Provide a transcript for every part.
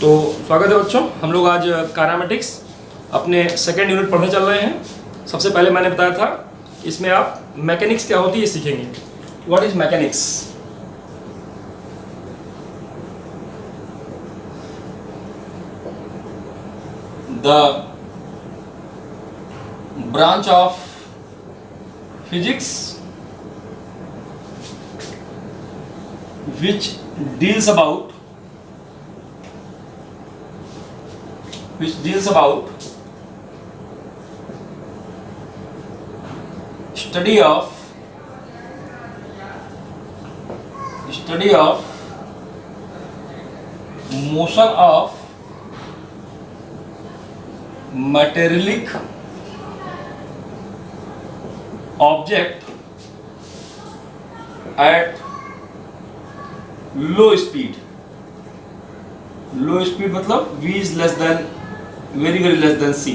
तो स्वागत है बच्चों। हम लोग आज काइनेमेटिक्स अपने सेकेंड यूनिट पढ़ने चल रहे हैं। सबसे पहले मैंने बताया था इसमें आप मैकेनिक्स क्या होती है सीखेंगे। What is mechanics? The branch of physics which deals about study of motion of materialic object at low speed मतलब v is less than very less than c।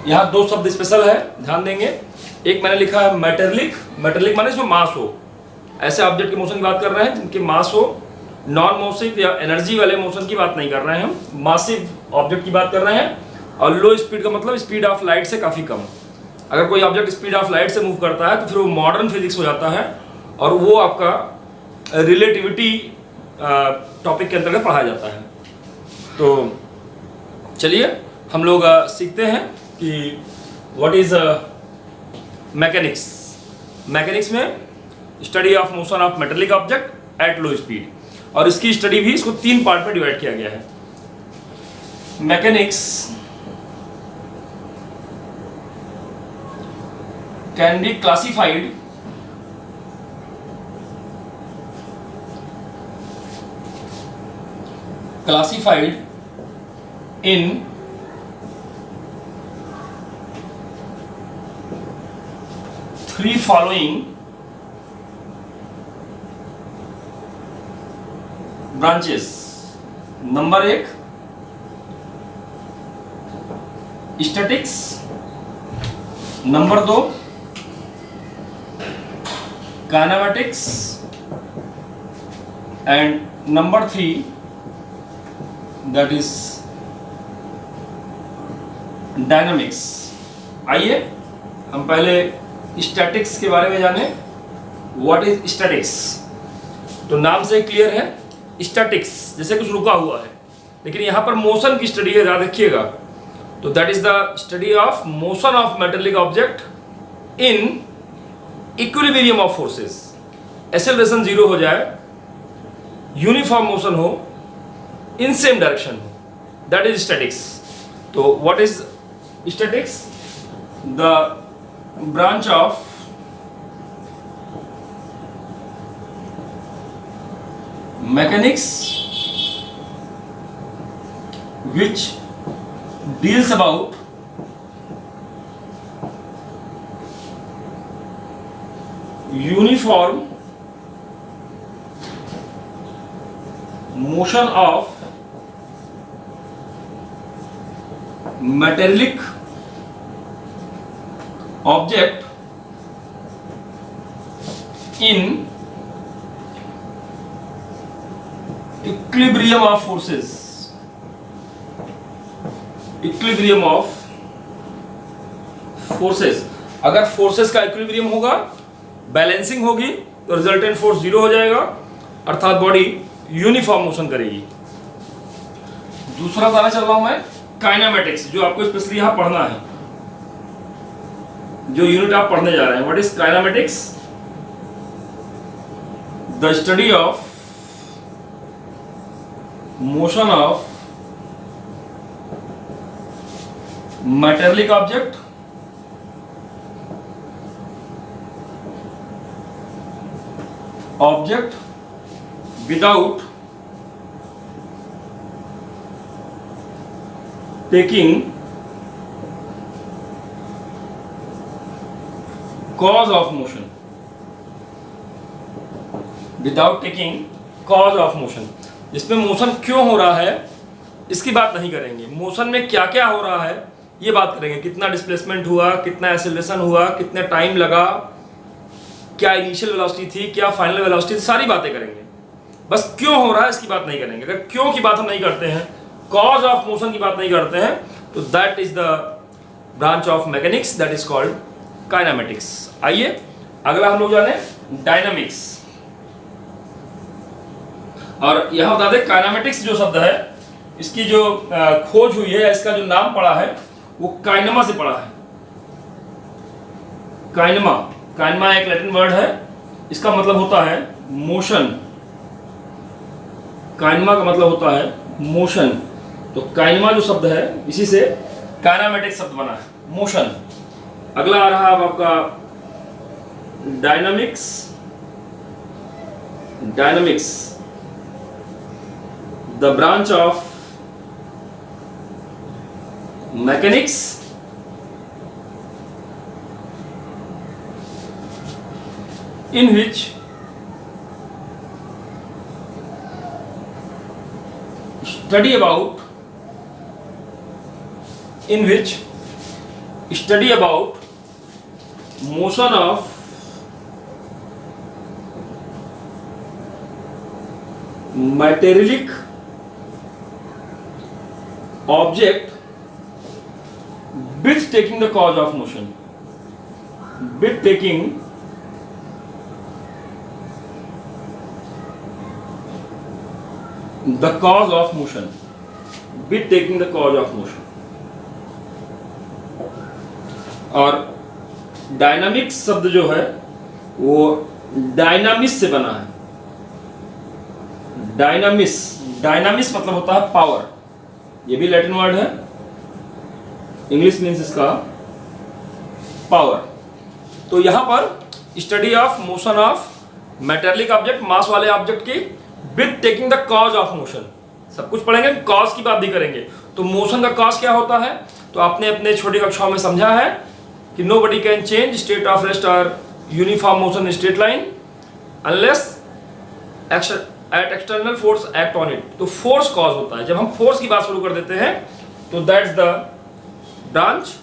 यहाँ दो शब्द स्पेशल है, ध्यान देंगे। एक मैंने लिखा है मेटेलिक माने इसमें मास हो। ऐसे ऑब्जेक्ट के मोशन की बात कर रहे हैं जिनके मास हो। नॉन मोसिव या एनर्जी वाले मोशन की बात नहीं कर रहे हैं, हम मासिव ऑब्जेक्ट की बात कर रहे हैं। और लो स्पीड का मतलब स्पीड ऑफ लाइट से काफी कम। अगर कोई ऑब्जेक्ट स्पीड ऑफ लाइट से मूव करता है तो फिर वो मॉडर्न फिजिक्स हो जाता है और वो आपका रिलेटिविटी टॉपिक के अंतर्गत पढ़ाया जाता है। तो चलिए हम लोग सीखते हैं कि व्हाट इज मैकेनिक्स। मैकेनिक्स में study of motion of metallic object at low speed, और इसकी स्टडी भी इसको 3 पार्ट में डिवाइड किया गया है। Mechanics can be classified in 3 following branches। Number 1 statics, number 2 kinematics and number 3 that is dynamics. आइए हम पहले स्टैटिक्स के बारे में जाने। What is statics? तो नाम से क्लियर है, स्टैटिक्स जैसे कुछ रुका हुआ है, लेकिन यहाँ पर मोशन की स्टडी है, याद रखिएगा। तो that is the study of motion of metallic object in equilibrium of forces. Acceleration 0 हो जाए, यूनिफॉर्म मोशन हो, in same direction, that is statics. तो what is statics? The branch of mechanics which deals about uniform motion of metallic object in equilibrium of forces। Equilibrium of forces. अगर forces का equilibrium होगा, balancing होगी, तो resultant force 0 हो जाएगा, अर्थात body uniform motion करेगी। दूसरा बताना चल रहा हूं मैं काइनेमेटिक्स, जो आपको स्पेशली यहां पढ़ना है, जो यूनिट आप पढ़ने जा रहे हैं। What is kinematics? The study of motion of metallic object without taking cause of motion. Without taking cause of motion, जिसमें मोशन क्यों हो रहा है इसकी बात नहीं करेंगे। मोशन में क्या क्या हो रहा है ये बात करेंगे। कितना डिस्प्लेसमेंट हुआ, कितना एक्सेलरेशन हुआ, कितना टाइम लगा, क्या इनिशियल वेलोसिटी थी, क्या फाइनल वेलोसिटी थी, सारी बातें करेंगे। बस क्यों हो रहा है इसकी बात नहीं करेंगे। अगर क्यों की बात हम नहीं करते हैं कॉज ऑफ मोशन की बात नहीं करते हैं, तो that is the branch of mechanics, that is called kinematics. आइए अगला हम लोग जाने डायनामिक्स। और यहां बता दें काइनेमेटिक्स जो शब्द है इसकी जो खोज हुई है, इसका जो नाम पड़ा है वो काइनमा से पड़ा है। काइनमा, काइनमा एक लैटिन वर्ड है, इसका मतलब होता है मोशन। काइनमा का मतलब होता है मोशन। तो काइनमा जो शब्द है इसी से काइनेमेटिक्स शब्द बना है, मोशन। अगला आ रहा है आपका dynamics. Dynamics, the branch of mechanics in which study about motion of materialic object with taking the cause of motion, with taking the cause of motion, with taking the cause of motion। और dynamics शब्द जो है वो डायनामिस से बना है। डायनामिस, डायनामिस मतलब होता है पावर, ये भी लैटिन वर्ड है, इंग्लिश मीन्स इसका पावर। तो यहां पर study of motion of materialic object, mass वाले ऑब्जेक्ट की, with taking the cause of motion. सब कुछ पढ़ेंगे, कॉज की बात भी करेंगे। तो मोशन का कॉज क्या होता है, तो आपने अपने छोटी कक्षाओं में समझा है कि nobody can change state of rest और uniform motion in straight line unless at external force act on it. तो फोर्स कॉज होता है। जब हम फोर्स की बात शुरू कर देते हैं तो that's the branch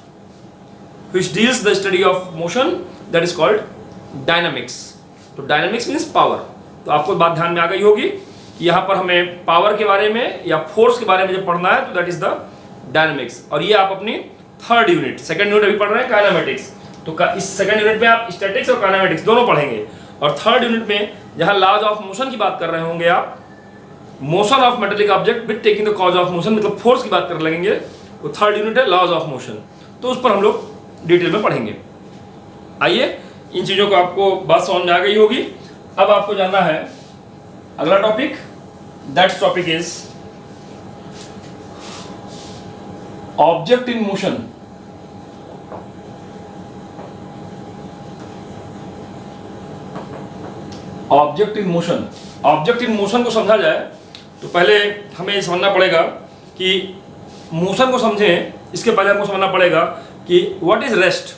which deals the study of motion, that is called dynamics. तो डायनामिक्स मीन्स पावर। तो आपको बात ध्यान में आ गई होगी कि यहाँ पर हमें पावर के बारे में या फोर्स के बारे में जब पढ़ना है तो दैट इज द डायनामिक्स। और ये आप अपनी थर्ड यूनिट, सेकंड यूनिट अभी पढ़ रहे हैं काइनेमेटिक्स, तो इस सेकंड यूनिट में आप स्टैटिक्स और काइनेमेटिक्स दोनों पढ़ेंगे। और थर्ड यूनिट में जहाँ लॉज ऑफ मोशन की बात कर रहे होंगे आप, motion of metallic object with taking the cause of motion, मतलब फोर्स की बात कर लगेंगे, वो थर्ड यूनिट है लॉज ऑफ मोशन। तो उस पर हम लोग डिटेल में पढ़ेंगे। आइए इन चीज़ों को आपको बात समझ में आ गई होगी। अब आपको जानना है अगला topic, that topic is object in motion. Object in motion, object in motion को समझा जाए तो पहले हमें ये समझना पड़ेगा कि मोशन को समझें, इसके पहले हमको समझना पड़ेगा कि what is rest,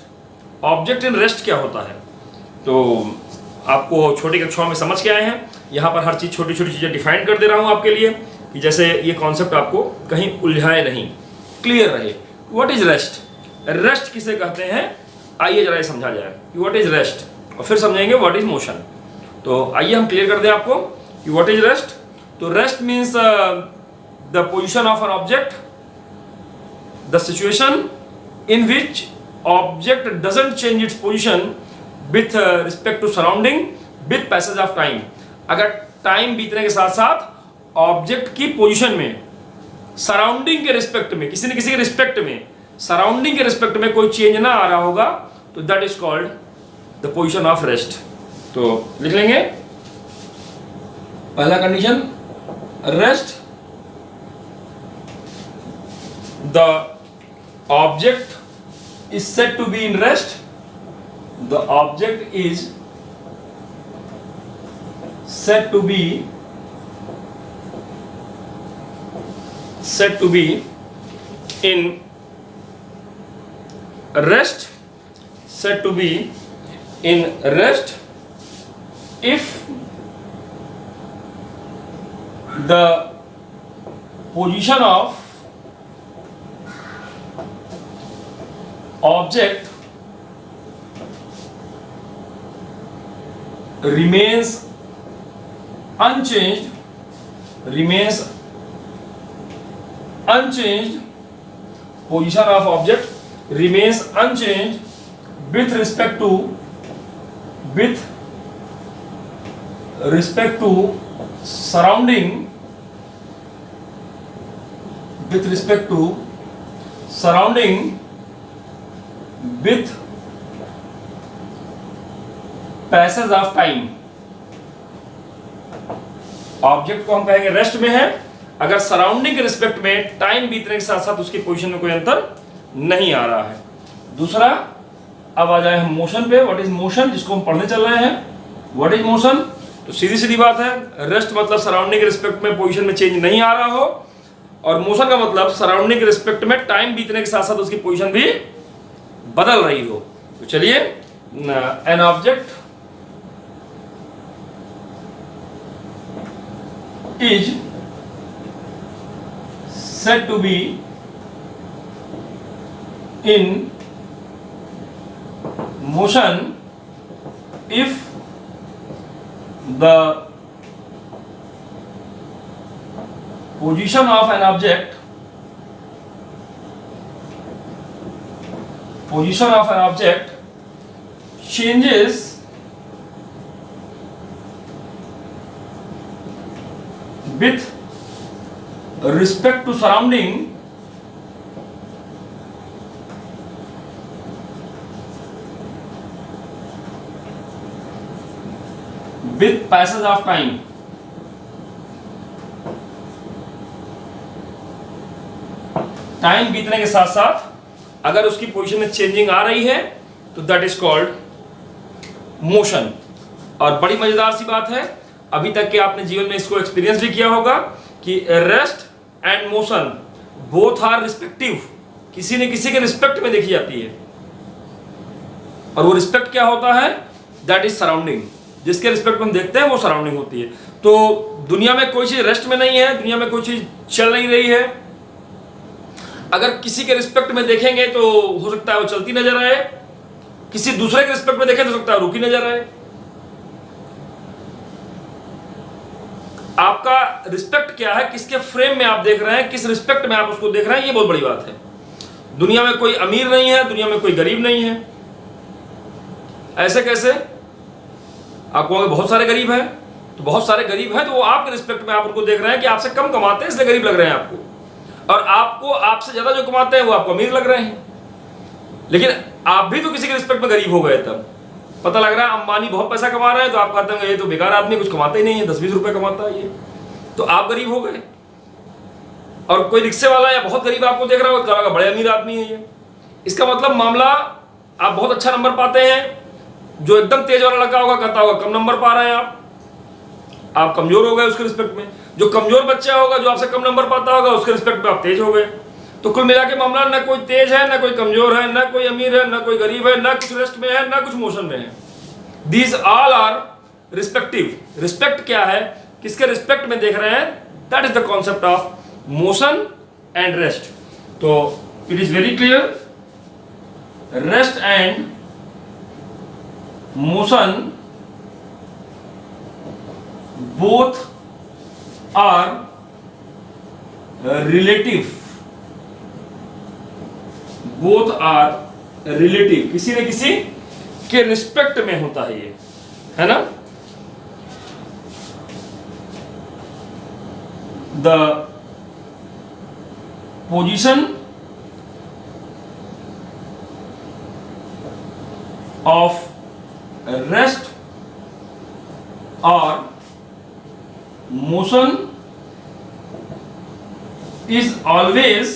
object in rest क्या होता है। तो आपको छोटी कक्षाओं में समझ के आए हैं, यहाँ पर हर चीज़ छोटी छोटी चीज़ें डिफाइन कर दे रहा हूँ आपके लिए कि जैसे ये कॉन्सेप्ट आपको कहीं उलझाए नहीं, क्लियर रहे। व्हाट इज रेस्ट, रेस्ट किसे कहते हैं, आइए जरा ये समझा जाए कि व्हाट इज रेस्ट, और फिर समझेंगे व्हाट इज मोशन। तो आइए हम क्लियर कर दें आपको कि व्हाट इज रेस्ट। तो rest means the position of an object, the situation in which object doesn't change its position with respect to surrounding with passage of time. अगर time बीतने के साथ साथ ऑब्जेक्ट की पोजीशन में, सराउंडिंग के respect में, किसी न किसी के रिस्पेक्ट में, सराउंडिंग के रिस्पेक्ट में कोई चेंज ना आ रहा होगा, तो that is called the position of rest. तो लिख लेंगे पहला condition, rest, the object is said to be in rest, the object is said to be in rest, said to be in rest if the position of object remains unchanged, position of object remains unchanged with respect to surrounding, with passage of time। Object को हम कहेंगे rest में है अगर surrounding के respect में time बीतने के साथ साथ उसकी पोजीशन में कोई अंतर नहीं आ रहा है। दूसरा, अब आ जाए हम मोशन पे। व्हाट इज मोशन, जिसको हम पढ़ने चल रहे हैं। व्हाट इज मोशन, तो सीधी सीधी बात है, रेस्ट मतलब सराउंडिंग के रिस्पेक्ट में पोजीशन में चेंज नहीं आ रहा हो, और मोशन का मतलब सराउंडिंग के रिस्पेक्ट में टाइम बीतने के साथ साथ उसकी पोजीशन भी बदल रही हो। तो चलिए, an object is said to be in motion if the position of an object changes with respect to surrounding with passage of time। Time बीतने के साथ साथ अगर उसकी पोजीशन में चेंजिंग आ रही है तो दैट इज कॉल्ड मोशन। और बड़ी मजेदार सी बात है, अभी तक के आपने जीवन में इसको एक्सपीरियंस भी किया होगा कि rest and motion both are respective, किसी न किसी के रिस्पेक्ट में देखी जाती है। और वो रिस्पेक्ट क्या होता है, दैट इज सराउंडिंग। जिसके रिस्पेक्ट में हम देखते हैं वो सराउंडिंग होती है। तो दुनिया में कोई चीज रेस्ट में नहीं है, दुनिया में कोई चीज चल नहीं रही है। अगर किसी के रिस्पेक्ट में देखेंगे तो हो सकता है वो चलती नजर आए, किसी दूसरे के रिस्पेक्ट में देखें तो हो सकता है रुकी नजर आए। आपका रिस्पेक्ट क्या है, किसके फ्रेम में आप देख रहे हैं, किस रिस्पेक्ट में आप उसको देख रहे हैं, ये बहुत बड़ी बात है। दुनिया में कोई अमीर नहीं है, दुनिया में कोई गरीब नहीं है। ऐसे कैसे? आपको बहुत सारे गरीब हैं, तो बहुत सारे गरीब हैं तो वो आपके रिस्पेक्ट में आप उनको देख रहे हैं कि आपसे कम कमाते हैं इसलिए गरीब लग रहे हैं आपको, और आपको आपसे ज्यादा जो कमाते हैं वो आपको अमीर लग रहे हैं। लेकिन आप भी तो किसी के रिस्पेक्ट में गरीब हो गए। तब पता लग रहा है अंबानी बहुत पैसा कमा रहे हैं तो आप कहते हैं ये तो बेकार आदमी, कुछ कमाता ही नहीं है, 10-20 रुपए कमाता है ये, तो आप गरीब हो गए। और कोई रिक्शे वाला या बहुत गरीब आपको देख रहा हो तो बड़े अमीर आदमी है ये। इसका मतलब मामला, आप बहुत अच्छा नंबर पाते हैं, जो एकदम तेज वाला लड़का होगा कहता होगा कम नंबर पा रहे हैं आप कमजोर हो गए उसके रिस्पेक्ट में। जो कमजोर बच्चा होगा जो आपसे कम नंबर पाता होगा उसके रिस्पेक्ट में आप तेज हो गए। तो कुल मिला के मामला, ना कोई तेज है, ना कोई कमजोर है, ना कोई अमीर है, ना कोई गरीब है, ना कुछ रेस्ट में है, ना कुछ मोशन में है। These all are respective. Respect क्या है, किसके रिस्पेक्ट में देख रहे हैं, that is the concept of motion and rest. तो it is very clear, rest and motion both are relative, किसी न किसी के रिस्पेक्ट में होता है ये, है ना। The position of rest or motion is always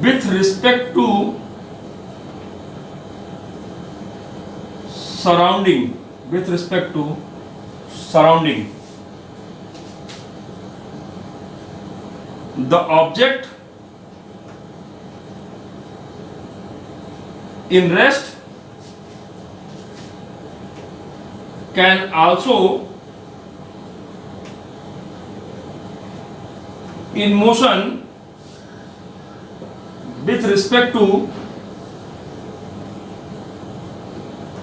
with respect to surrounding, the object in rest can also in motion with respect to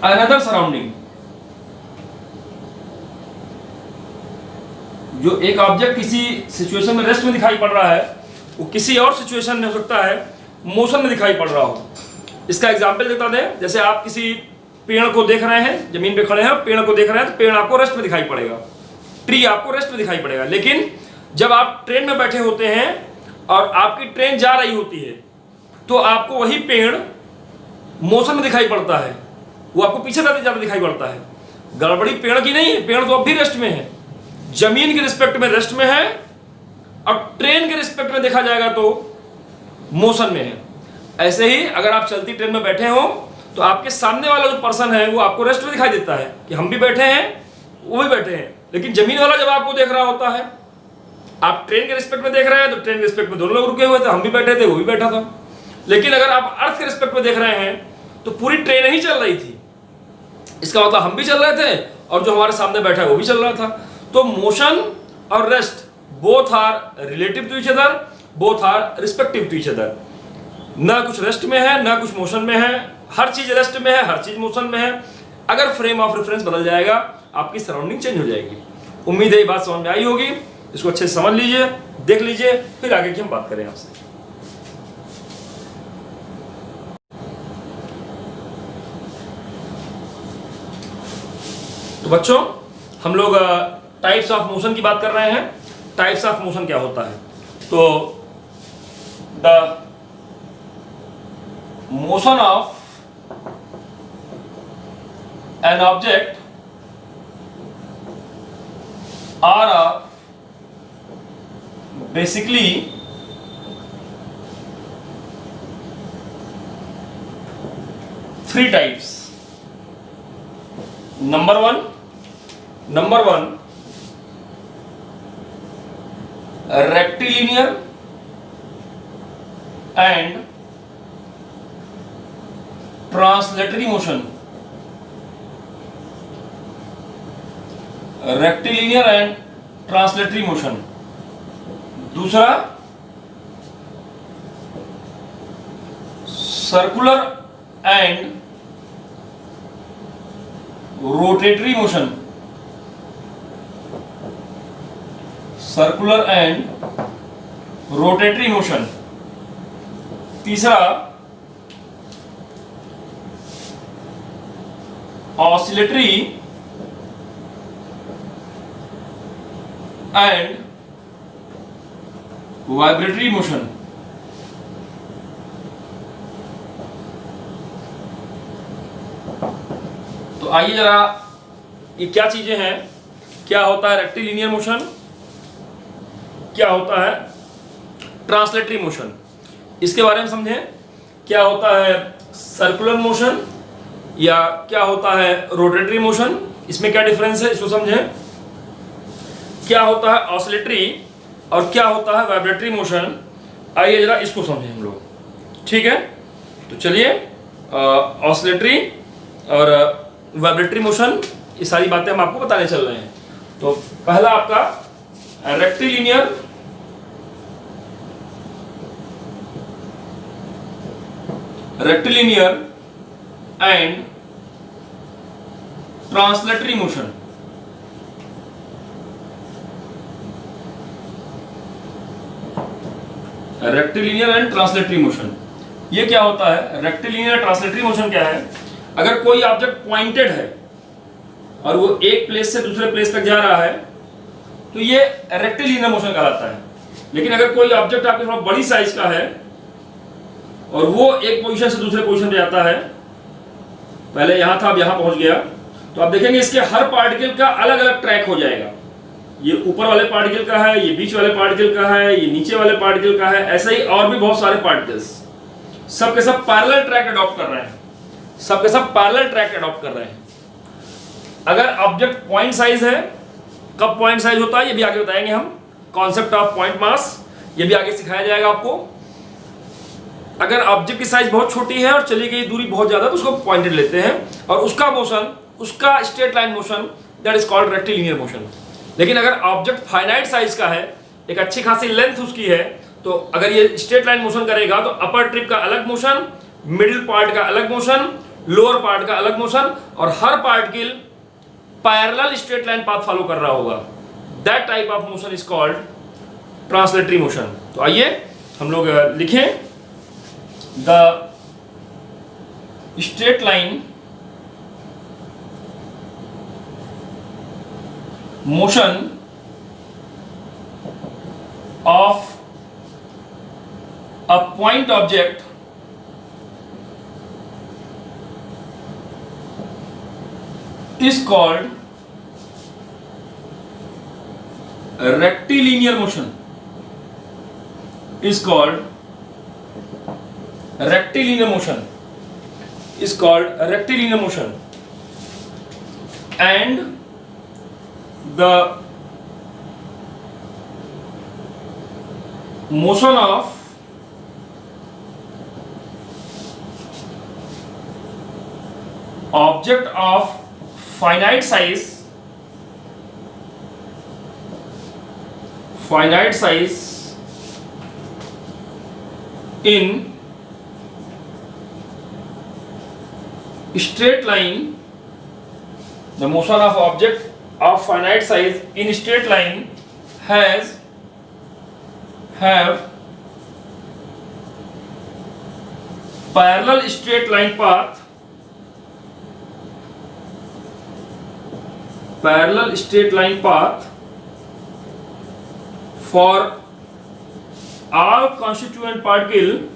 another surrounding। जो एक ऑब्जेक्ट किसी सिचुएशन में रेस्ट में दिखाई पड़ रहा है वो किसी और सिचुएशन में हो सकता है मोशन में दिखाई पड़ रहा हो। इसका एग्जाम्पल देता दें, जैसे आप किसी पेड़ को देख रहे हैं, जमीन पे खड़े हैं, पेड़ को देख रहे हैं, तो पेड़ आपको रेस्ट में दिखाई पड़ेगा, ट्री आपको रेस्ट में दिखाई पड़ेगा। लेकिन जब आप ट्रेन में बैठे होते हैं और आपकी ट्रेन जा रही होती है तो आपको वही पेड़ मोशन में दिखाई पड़ता है, वो आपको पीछे जाते दिखाई पड़ता है। गड़बड़ी पेड़ की नहीं है, पेड़ तो अब भी रेस्ट में है, जमीन के रिस्पेक्ट में रेस्ट में है और ट्रेन के रिस्पेक्ट में देखा जाएगा तो मोशन में है। ऐसे ही अगर आप चलती ट्रेन में बैठे हो तो आपके सामने वाला जो पर्सन है वो आपको रेस्ट में दिखाई देता है कि हम भी बैठे हैं, वो भी बैठे हैं। लेकिन जमीन वाला जब आपको देख रहा होता है, आप ट्रेन के रिस्पेक्ट में देख रहे हैं तो ट्रेन के रिस्पेक्ट में दोनों लोग रुके हुए थे, हम भी बैठे थे, वो भी बैठा था। लेकिन अगर आप अर्थ के रिस्पेक्ट में देख रहे हैं तो पूरी ट्रेन ही चल रही थी, इसका मतलब हम भी चल रहे थे और जो हमारे सामने बैठा है वो भी चल रहा था। तो मोशन और rest both are relative to each other, both are respective to each other. ना कुछ रेस्ट में है ना कुछ मोशन में है, हर चीज रेस्ट में है, हर चीज मोशन में है। अगर फ्रेम ऑफ रेफरेंस बदल जाएगा आपकी सराउंडिंग चेंज हो जाएगी। उम्मीद है ये बात समझ में आई होगी, इसको अच्छे से समझ लीजिए, देख लीजिए, फिर आगे की हम बात करें आपसे। तो बच्चों हम लोग टाइप्स ऑफ मोशन की बात कर रहे हैं। टाइप्स ऑफ मोशन क्या होता है? तो the motion of an object are basically three types. Number one, rectilinear and translatory motion. Rectilinear and translatory motion. दूसरा circular and rotatory motion. Circular and rotatory motion. तीसरा ऑसिलेटरी एंड वाइब्रेटरी मोशन। तो आइए जरा ये क्या चीजें हैं, क्या होता है रेक्टिलिनियर मोशन, क्या होता है ट्रांसलेटरी मोशन, इसके बारे में समझें। क्या होता है सर्कुलर मोशन या क्या होता है रोटेटरी मोशन, इसमें क्या डिफरेंस है इसको समझें। क्या होता है ऑसिलेटरी और क्या होता है वाइब्रेटरी मोशन, आइए जरा इसको समझें हम लोग, ठीक है। तो चलिए ऑसिलेटरी और वाइब्रेटरी मोशन ये सारी बातें हम आपको बताने चल रहे हैं। तो पहला आपका rectilinear and translatory motion. Rectilinear and translatory motion ये क्या होता है? रेक्टिलिनियर ट्रांसलेटरी मोशन क्या है? अगर कोई ऑब्जेक्ट पॉइंटेड है और वो एक प्लेस से दूसरे प्लेस तक जा रहा है तो ये रेक्टिलिनियर मोशन कहलाता है। लेकिन अगर कोई ऑब्जेक्ट आपके थोड़ा बड़ी साइज का है और वो एक पोजीशन से दूसरे पोजीशन पे जाता है, पहले यहां था अब यहां पहुंच गया, तो आप देखेंगे इसके हर पार्टिकल का अलग अलग ट्रैक हो जाएगा। ये ऊपर वाले पार्टिकल का है, ये बीच वाले पार्टिकल का है, ये नीचे वाले पार्टिकल का है, ऐसे ही और भी बहुत सारे पार्टिकल्स सब के सब पैरेलल ट्रैक अडॉप्ट कर रहे हैं, सब के सब पैरेलल ट्रैक अडॉप्ट कर रहे हैं। अगर ऑब्जेक्ट पॉइंट साइज है, कब पॉइंट साइज होता है ये भी आगे बताएंगे हम, कॉन्सेप्ट ऑफ पॉइंट मास ये भी आगे सिखाया जाएगा आपको। अगर ऑब्जेक्ट की साइज बहुत छोटी है और चली गई दूरी बहुत ज्यादा तो उसको पॉइंटेड लेते हैं और उसका मोशन, उसका straight line motion that is called rectilinear motion. लेकिन अगर ऑब्जेक्ट फाइनाइट साइज का है, एक अच्छी खासी लेंथ उसकी है, तो अगर ये स्ट्रेट लाइन मोशन करेगा तो अपर ट्रिप का अलग मोशन, मिडिल पार्ट का अलग मोशन, लोअर पार्ट का अलग मोशन और हर particle parallel straight line path follow कर रहा होगा। That type of motion is called translatory motion. तो आइए हम लोग लिखें, the straight line motion of a point object is called rectilinear motion, is called rectilinear motion, is called rectilinear motion, and the motion of object of finite size in straight line, the motion of object of finite size in straight line have parallel straight line path, for all constituent particle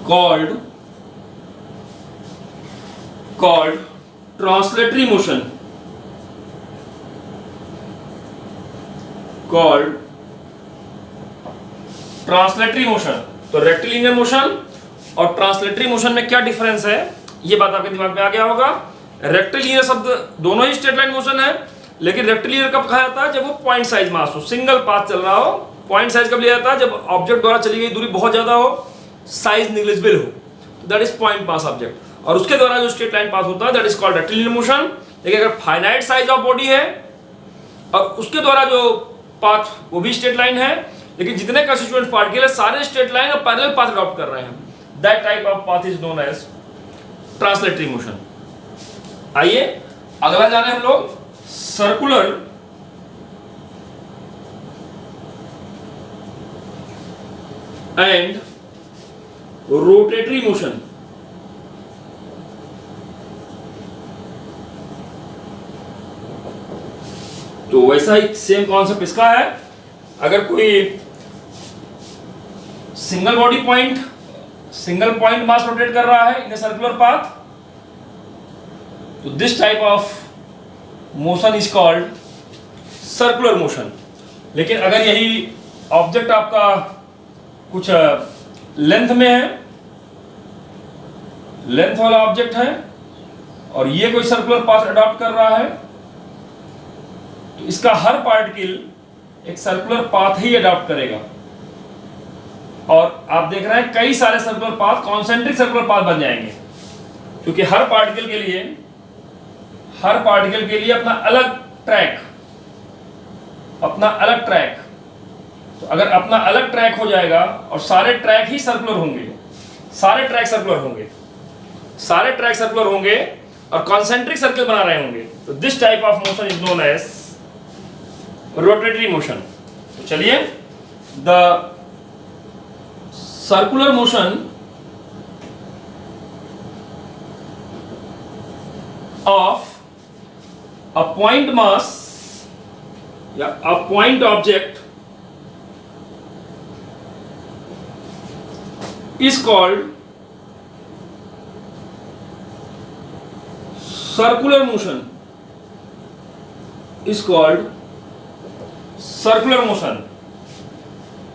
called translatory motion, called translatory motion. तो rectilinear motion और translatory motion में क्या difference है, ये बात आपके दिमाग में आ गया होगा। रेक्टिलिनियर शब्द दोनों ही स्ट्रेट लाइन मोशन है, लेकिन रेक्टिलिनियर कब कहा जाता है, जब वो पॉइंट साइज मास हो, सिंगल पाथ चल रहा हो। पॉइंट साइज कब लिया जाता है, जब ऑब्जेक्ट द्वारा चली गई दूरी बहुत ज्यादा हो, साइज निग्लिजिबल हो, that is point pass object, और उसके द्वारा जो स्ट्रेट लाइन पास होता है that is called rectilinear motion. लेकिन अगर फाइनाइट साइज ऑफ बॉडी है और उसके द्वारा जो पाथ वो भी स्ट्रेट लाइन है, लेकिन जितने कंस्टिट्यूएंट पार्टिकल है सारे स्ट्रेट लाइन और पैरेलल पाथ अडॉप्ट कर रहे हैं, that type of path is known as translatory motion. आइए अगला जाने हम लोग सर्कुलर एंड रोटेटरी मोशन। तो वैसा ही सेम कॉन्सेप्ट इसका है। अगर कोई सिंगल पॉइंट मास रोटेट कर रहा है इन ए सर्कुलर पाथ, तो this type of motion is called circular motion. लेकिन अगर यही ऑब्जेक्ट आपका कुछ लेंथ में है, लेंथ वाला ऑब्जेक्ट है, और ये कोई सर्कुलर पाथ अडॉप्ट कर रहा है, तो इसका हर पार्टिकल एक सर्कुलर पाथ ही अडॉप्ट करेगा। और आप देख रहे हैं कई सारे circular path concentric circular path बन जाएंगे, क्योंकि हर पार्टिकल के लिए अपना अलग ट्रैक। तो अगर अपना अलग ट्रैक हो जाएगा और सारे ट्रैक सर्कुलर होंगे और कॉन्सेंट्रिक सर्कल बना रहे होंगे, तो this type of motion is known as rotatory motion. तो चलिए, the circular motion of a point mass या a point object is called circular motion,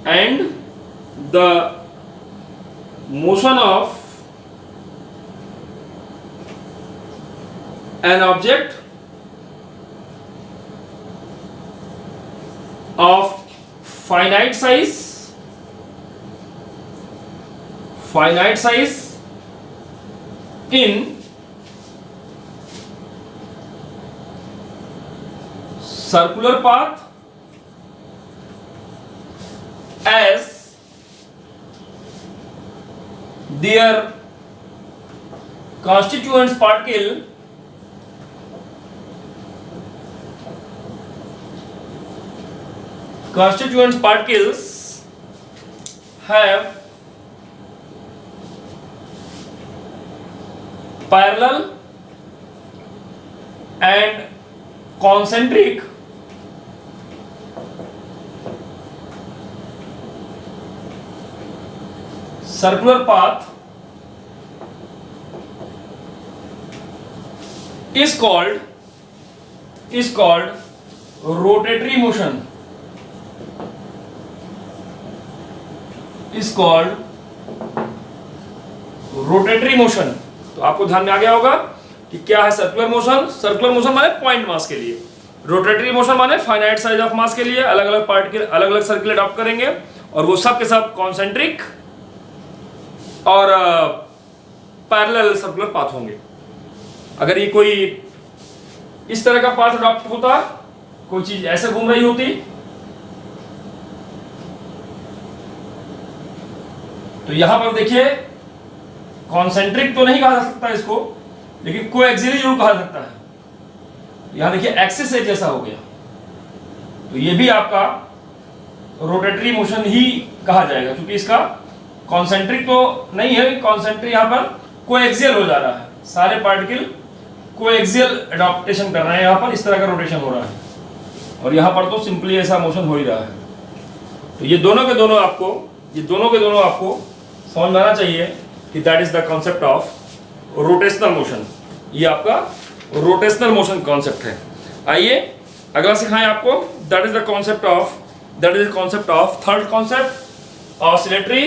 and the motion of an object of finite size in circular path as their constituents particles have parallel and concentric circular path is called rotatory motion. Is called rotatory motion. तो आपको ध्यान में आ गया होगा कि क्या है circular motion. Circular motion माने पॉइंट मास के लिए, रोटेटरी मोशन माने फाइनाइट साइज ऑफ मास के लिए. अलग अलग पार्टिकल अलग अलग सर्किल अडॉप्ट करेंगे और वो सब के सब कॉन्सेंट्रिक और पैरेलल सर्कुलर पाथ होंगे. अगर ये कोई इस तरह का पाथ अडॉप्ट होता, कोई चीज ऐसे घूम रही होती, तो यहां पर देखिए कॉन्सेंट्रिक तो नहीं कहा जा सकता इसको, लेकिन कोएक्सियल जरूर कहा सकता है. यहां देखिए एक्सिस एक जैसा हो गया, तो ये भी आपका रोटेटरी मोशन ही कहा जाएगा, क्योंकि इसका कॉन्सेंट्रिक तो नहीं है. कॉन्सेंट्रिक यहां पर कोएक्सियल हो जा रहा है. सारे पार्टिकल कोएक्सियल एडॉप्टेशन कर रहे हैं, यहां पर इस तरह का रोटेशन हो रहा है, और यहां पर तो सिंपली ऐसा मोशन हो ही रहा है. तो ये दोनों के दोनों आपको समझ में आना चाहिए कि that is the concept of rotational motion. ये आपका रोटेशनल मोशन कॉन्सेप्ट है. आइए अगला सिखाएं आपको. That is the concept of third concept, oscillatory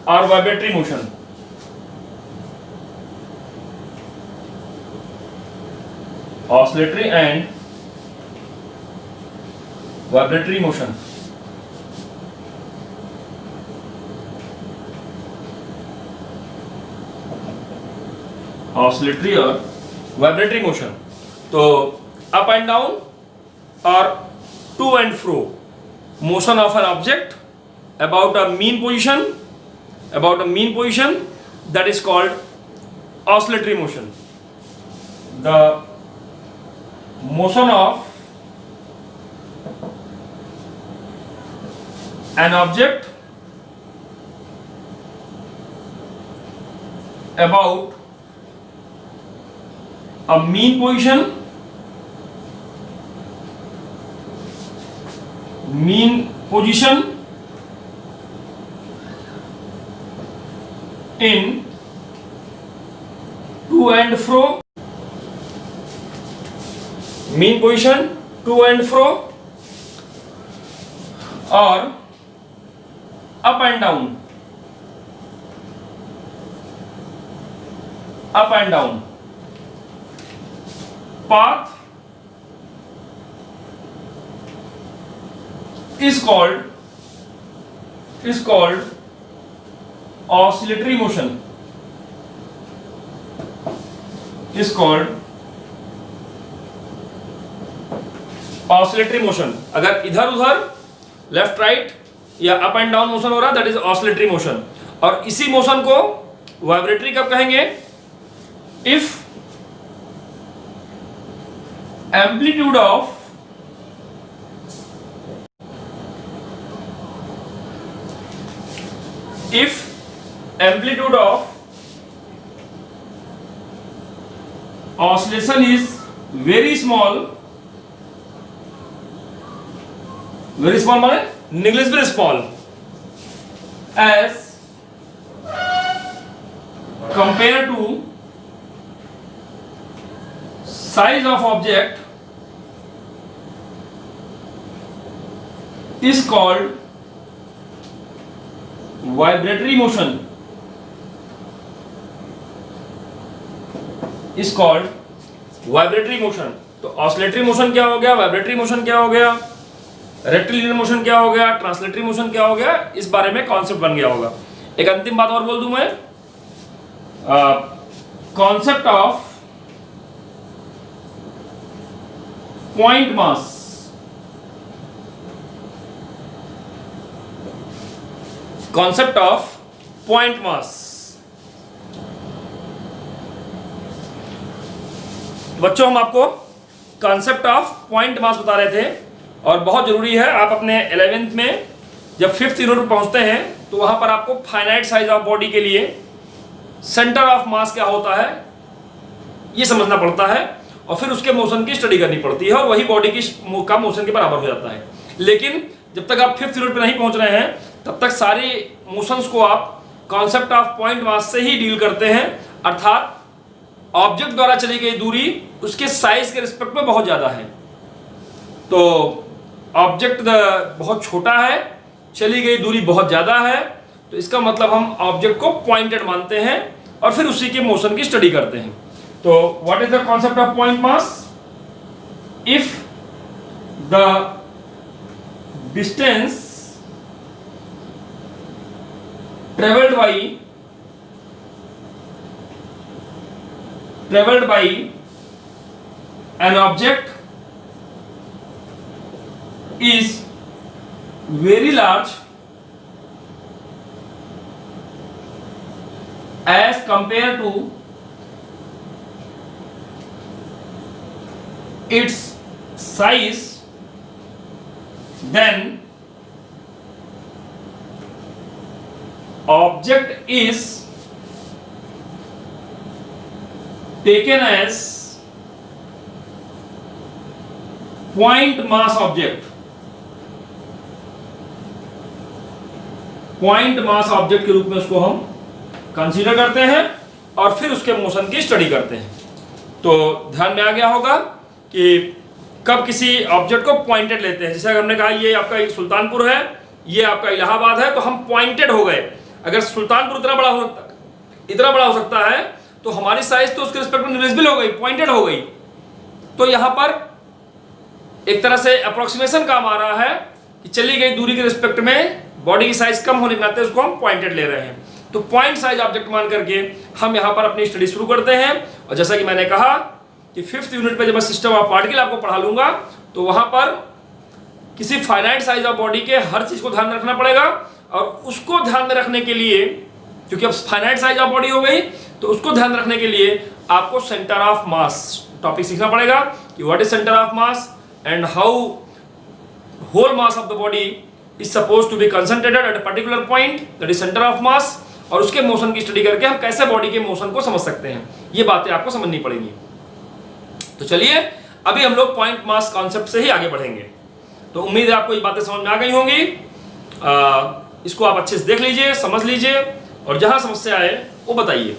और vibratory motion. Oscillatory and vibratory motion. Oscillatory और वाइब्रेटरी मोशन. तो अप एंड डाउन और to and fro motion of an object about a mean position that is called oscillatory motion. The motion of an object about a mean position in to and fro, mean position to and fro or up and down, path is called oscillatory motion. अगर इधर उधर left right या up and down motion हो रहा, that is oscillatory motion. और इसी motion को vibratory कब कहेंगे? If amplitude of oscillation is very small माने negligible small as compared to size of object is called vibratory motion. तो ऑसिलेटरी मोशन क्या हो गया, वाइब्रेटरी मोशन क्या हो गया, रेक्टिलिनियर मोशन क्या हो गया, ट्रांसलेटरी मोशन क्या हो गया, इस बारे में कॉन्सेप्ट बन गया होगा. एक अंतिम बात और बोल दूं मैं, कॉन्सेप्ट ऑफ पॉइंट मास. बच्चों हम आपको कॉन्सेप्ट ऑफ पॉइंट मास बता रहे थे, और बहुत जरूरी है आप अपने 11th में जब 5th यूनिट पर पहुंचते हैं तो वहां पर आपको फाइनाइट साइज ऑफ बॉडी के लिए सेंटर ऑफ मास क्या होता है ये समझना पड़ता है, और फिर उसके मोशन की स्टडी करनी पड़ती है, और वही बॉडी की का मोशन के बराबर हो जाता है। लेकिन जब तक आप 5th यूनिट पे नहीं पहुंच रहे हैं तब तक सारे मोशंस को आप कॉन्सेप्ट ऑफ पॉइंट मास से ही डील करते हैं, अर्थात ऑब्जेक्ट द्वारा चली गई दूरी उसके साइज के रिस्पेक्ट में बहुत ज्यादा है। तो ऑब्जेक्ट बहुत छोटा है, चली गई दूरी बहुत ज्यादा है, तो इसका मतलब हम ऑब्जेक्ट को पॉइंटेड मानते हैं और फिर उसी के मोशन की स्टडी करते हैं। तो what is the concept of point mass? If the distance traveled by an object is very large as compared to its size, then object is taken as point mass object. Point mass object के रूप में उसको हम consider करते हैं और फिर उसके मोशन की स्टडी करते हैं। तो ध्यान में आ गया होगा कि कब किसी ऑब्जेक्ट को पॉइंटेड लेते हैं। जैसे अगर हमने कहा ये आपका सुल्तानपुर है, ये आपका इलाहाबाद है, तो हम पॉइंटेड हो गए। अगर सुल्तानपुर इतना बड़ा हो सकता है तो हमारी साइज तो उसके रिस्पेक्ट में निविजिबल हो गई, पॉइंटेड हो गई। तो यहां पर एक तरह से अप्रोक्सीमेशन काम आ रहा है कि चली गई दूरी के रिस्पेक्ट में बॉडी की साइज कम होने के नाते उसको हम पॉइंटेड ले रहे हैं। तो पॉइंट साइज ऑब्जेक्ट मान करके हम यहां पर अपनी स्टडी शुरू करते हैं। और जैसा कि मैंने कहा कि 5th यूनिट पे जब मैं सिस्टम ऑफ पार्टिकल आपको पढ़ा लूंगा तो वहां पर किसी फाइनाइट साइज ऑफ बॉडी के हर चीज को ध्यान में रखना पड़ेगा, और उसको ध्यान में रखने के लिए, क्योंकि अब फाइनाइट साइज ऑफ बॉडी हो गई, तो उसको ध्यान रखने के लिए आपको सेंटर ऑफ मास टॉपिक सीखना पड़ेगा कि what is centre of mass and how whole mass of the body is suppose to be concentrated at a particular point, that is centre of mass, और उसके मोशन की study करके हम कैसे body के मोशन को समझ सकते हैं। ये बातें आपको समझनी पड़ेंगी। तो चलिए अभी हम लोग पॉइंट मास कॉन्सेप्ट से ही आगे बढ़ेंगे। तो उम्मीद है आपको ये बातें समझ में आ गई होंगी। इसको आप अच्छे से देख लीजिए, समझ लीजिए, और जहां समस्या आए वो बताइए।